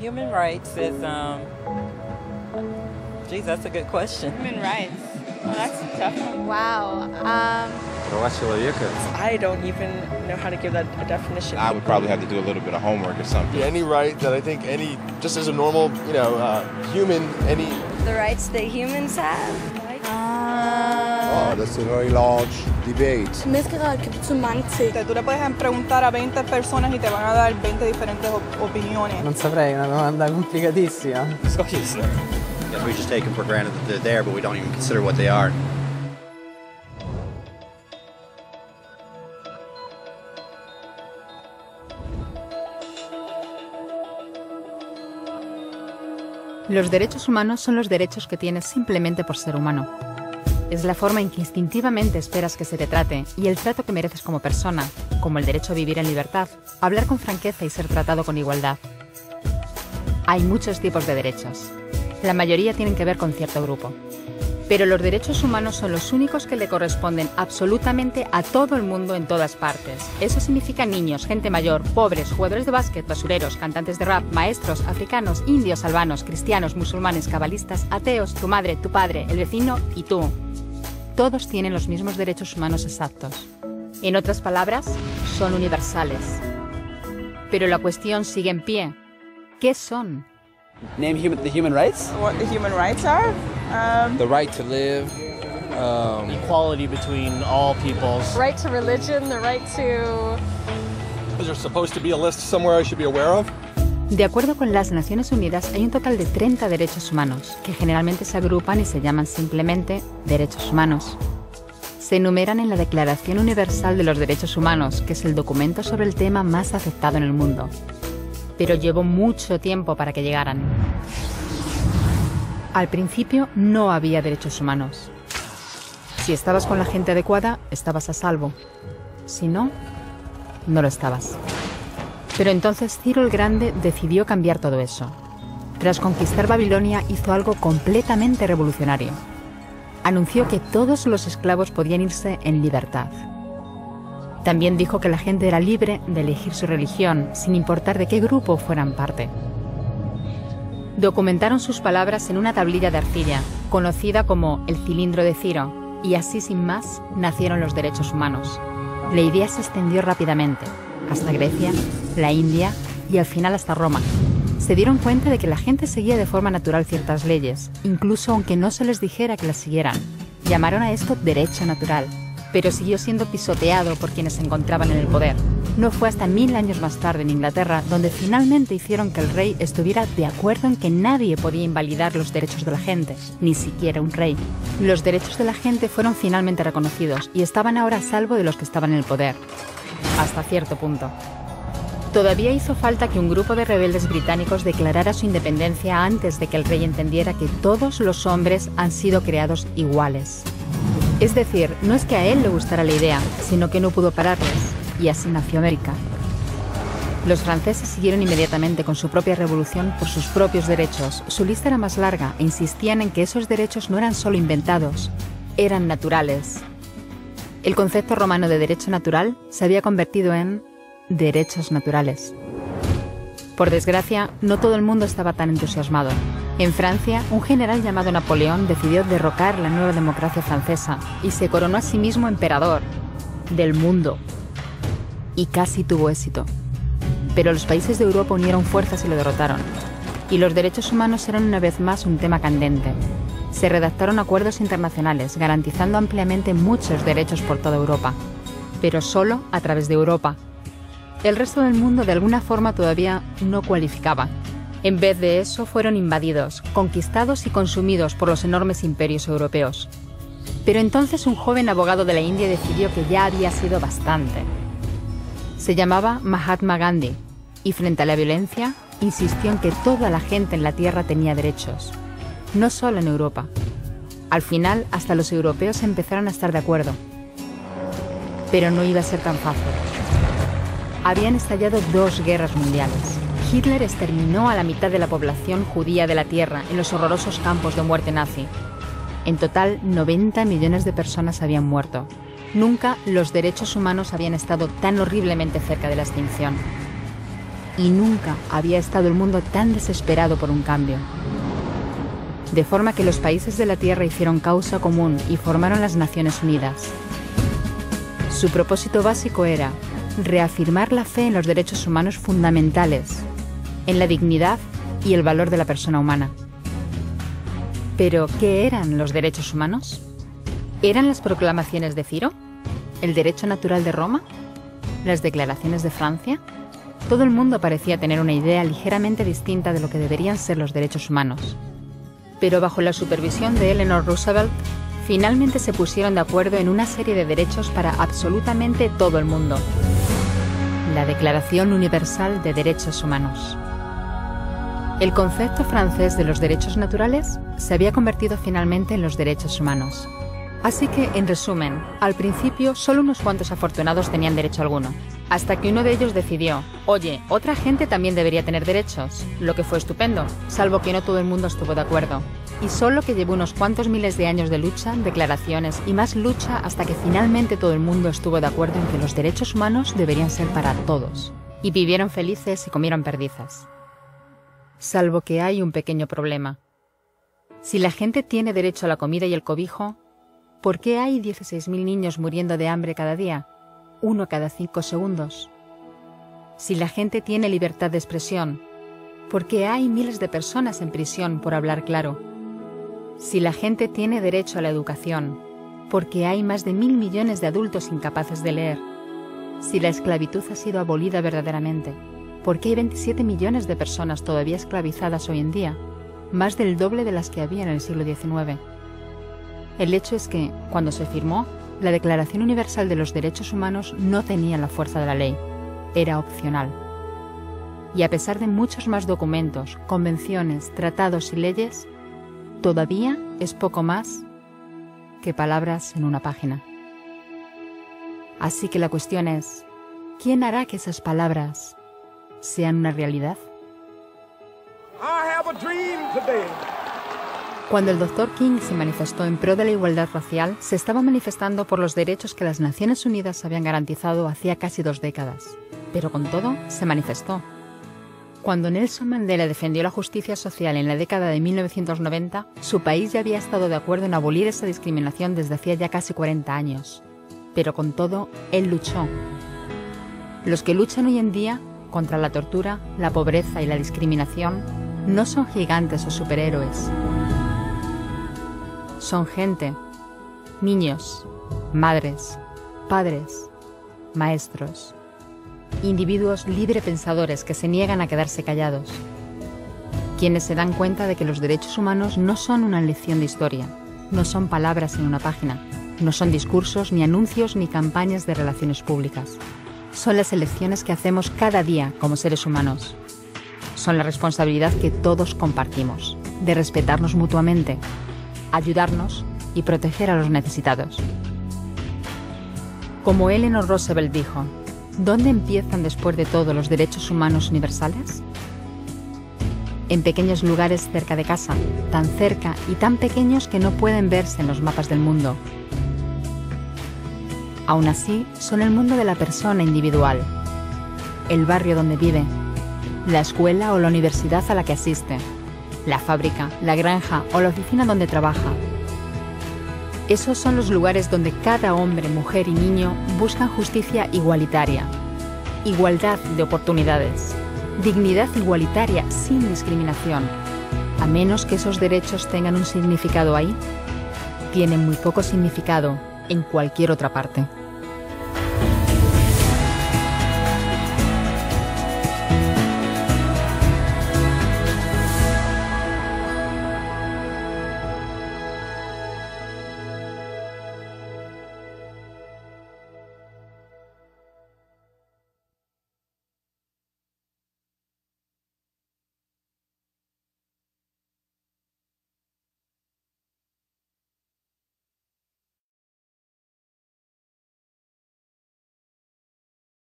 Human rights is, geez, that's a good question. Human rights. Well, that's a tough one. Wow. Права человека. I don't even know how to give that a definition. I would probably have to do a little bit of homework or something. Any right that I think just as a normal, human, any... The rights that humans have? Oh, that's a very large debate. Menneskerettigheder kan betyde mange ting. Tú le puedes preguntar a 20 personas y te van a dar 20 diferentes opiniones. Non saprei, una domanda complicatissima. Guess we just take them for granted that they're there, but we don't even consider what they are. Los derechos humanos son los derechos que tienes simplemente por ser humano. Es la forma en que instintivamente esperas que se te trate y el trato que mereces como persona, como el derecho a vivir en libertad, hablar con franqueza y ser tratado con igualdad. Hay muchos tipos de derechos. La mayoría tienen que ver con cierto grupo. Pero los derechos humanos son los únicos que le corresponden absolutamente a todo el mundo en todas partes. Eso significa niños, gente mayor, pobres, jugadores de básquet, basureros, cantantes de rap, maestros, africanos, indios, albanos, cristianos, musulmanes, cabalistas, ateos, tu madre, tu padre, el vecino y tú. Todos tienen los mismos derechos humanos exactos. En otras palabras, son universales. Pero la cuestión sigue en pie. ¿Qué son? Name the human rights? What the human rights are? The right to live. Equality between all peoples. Right to religion, the right to... Is there supposed to be a list somewhere I should be aware of? De acuerdo con las Naciones Unidas, hay un total de 30 derechos humanos, que generalmente se agrupan y se llaman simplemente derechos humanos. Se enumeran en la Declaración Universal de los Derechos Humanos, que es el documento sobre el tema más aceptado en el mundo. Pero llevó mucho tiempo para que llegaran. Al principio no había derechos humanos. Si estabas con la gente adecuada, estabas a salvo. Si no, no lo estabas. Pero entonces Ciro el Grande decidió cambiar todo eso. Tras conquistar Babilonia, hizo algo completamente revolucionario. Anunció que todos los esclavos podían irse en libertad. También dijo que la gente era libre de elegir su religión, sin importar de qué grupo fueran parte. Documentaron sus palabras en una tablilla de arcilla, conocida como el cilindro de Ciro, y así sin más nacieron los derechos humanos. La idea se extendió rápidamente, hasta Grecia, la India y al final hasta Roma. Se dieron cuenta de que la gente seguía de forma natural ciertas leyes, incluso aunque no se les dijera que las siguieran. Llamaron a esto derecho natural, pero siguió siendo pisoteado por quienes se encontraban en el poder. No fue hasta 1000 años más tarde en Inglaterra donde finalmente hicieron que el rey estuviera de acuerdo en que nadie podía invalidar los derechos de la gente, ni siquiera un rey. Los derechos de la gente fueron finalmente reconocidos y estaban ahora a salvo de los que estaban en el poder. Hasta cierto punto. Todavía hizo falta que un grupo de rebeldes británicos declarara su independencia antes de que el rey entendiera que todos los hombres han sido creados iguales. Es decir, no es que a él le gustara la idea, sino que no pudo pararles, y así nació América. Los franceses siguieron inmediatamente con su propia revolución por sus propios derechos. Su lista era más larga e insistían en que esos derechos no eran solo inventados, eran naturales. El concepto romano de derecho natural se había convertido en derechos naturales. Por desgracia, no todo el mundo estaba tan entusiasmado. En Francia, un general llamado Napoleón decidió derrocar la nueva democracia francesa y se coronó a sí mismo emperador del mundo. Y casi tuvo éxito. Pero los países de Europa unieron fuerzas y lo derrotaron. Y los derechos humanos eran una vez más un tema candente. Se redactaron acuerdos internacionales garantizando ampliamente muchos derechos por toda Europa, pero solo a través de Europa. El resto del mundo de alguna forma todavía no cualificaba. En vez de eso fueron invadidos, conquistados y consumidos por los enormes imperios europeos. Pero entonces un joven abogado de la India decidió que ya había sido bastante. Se llamaba Mahatma Gandhi y frente a la violencia insistió en que toda la gente en la tierra tenía derechos, no solo en Europa. Al final, hasta los europeos empezaron a estar de acuerdo. Pero no iba a ser tan fácil. Habían estallado 2 guerras mundiales. Hitler exterminó a la mitad de la población judía de la Tierra en los horrorosos campos de muerte nazi. En total, 90 millones de personas habían muerto. Nunca los derechos humanos habían estado tan horriblemente cerca de la extinción. y nunca había estado el mundo tan desesperado por un cambio. De forma que los países de la Tierra hicieron causa común y formaron las Naciones Unidas. Su propósito básico era reafirmar la fe en los derechos humanos fundamentales, en la dignidad y el valor de la persona humana. ¿Pero qué eran los derechos humanos? ¿Eran las proclamaciones de Ciro? ¿El derecho natural de Roma? ¿Las declaraciones de Francia? Todo el mundo parecía tener una idea ligeramente distinta de lo que deberían ser los derechos humanos. Pero bajo la supervisión de Eleanor Roosevelt, finalmente se pusieron de acuerdo en una serie de derechos para absolutamente todo el mundo. La Declaración Universal de Derechos Humanos. El concepto francés de los derechos naturales se había convertido finalmente en los derechos humanos. Así que, en resumen, al principio solo unos cuantos afortunados tenían derecho alguno, hasta que uno de ellos decidió, oye, otra gente también debería tener derechos, lo que fue estupendo, salvo que no todo el mundo estuvo de acuerdo. Y solo que llevó unos cuantos miles de años de lucha, declaraciones y más lucha hasta que finalmente todo el mundo estuvo de acuerdo en que los derechos humanos deberían ser para todos. Y vivieron felices y comieron perdices. Salvo que hay un pequeño problema. Si la gente tiene derecho a la comida y el cobijo, ¿por qué hay 16.000 niños muriendo de hambre cada día? 1 cada 5 segundos. Si la gente tiene libertad de expresión, ¿por qué hay miles de personas en prisión por hablar claro? Si la gente tiene derecho a la educación, ¿por qué hay más de 1.000 millones de adultos incapaces de leer? Si la esclavitud ha sido abolida verdaderamente, ¿por qué hay 27 millones de personas todavía esclavizadas hoy en día? Más del doble de las que había en el siglo XIX. El hecho es que, cuando se firmó, la Declaración Universal de los Derechos Humanos no tenía la fuerza de la ley. Era opcional. Y a pesar de muchos más documentos, convenciones, tratados y leyes, todavía es poco más que palabras en una página. Así que la cuestión es, ¿quién hará que esas palabras sean una realidad? Cuando el Dr. King se manifestó en pro de la igualdad racial, se estaba manifestando por los derechos que las Naciones Unidas habían garantizado hacía casi 2 décadas. Pero con todo, se manifestó. Cuando Nelson Mandela defendió la justicia social en la década de 1990, su país ya había estado de acuerdo en abolir esa discriminación desde hacía ya casi 40 años. Pero con todo, él luchó. Los que luchan hoy en día contra la tortura, la pobreza y la discriminación no son gigantes o superhéroes. Son gente, niños, madres, padres, maestros, individuos librepensadores que se niegan a quedarse callados, quienes se dan cuenta de que los derechos humanos no son una lección de historia, no son palabras en una página, no son discursos, ni anuncios, ni campañas de relaciones públicas. Son las elecciones que hacemos cada día como seres humanos. Son la responsabilidad que todos compartimos, de respetarnos mutuamente, ayudarnos y proteger a los necesitados. Como Eleanor Roosevelt dijo, ¿dónde empiezan después de todo los derechos humanos universales? En pequeños lugares cerca de casa, tan cerca y tan pequeños que no pueden verse en los mapas del mundo. Aún así, son el mundo de la persona individual, el barrio donde vive, la escuela o la universidad a la que asiste, la fábrica, la granja o la oficina donde trabaja. Esos son los lugares donde cada hombre, mujer y niño buscan justicia igualitaria, igualdad de oportunidades, dignidad igualitaria sin discriminación. A menos que esos derechos tengan un significado ahí, tienen muy poco significado en cualquier otra parte.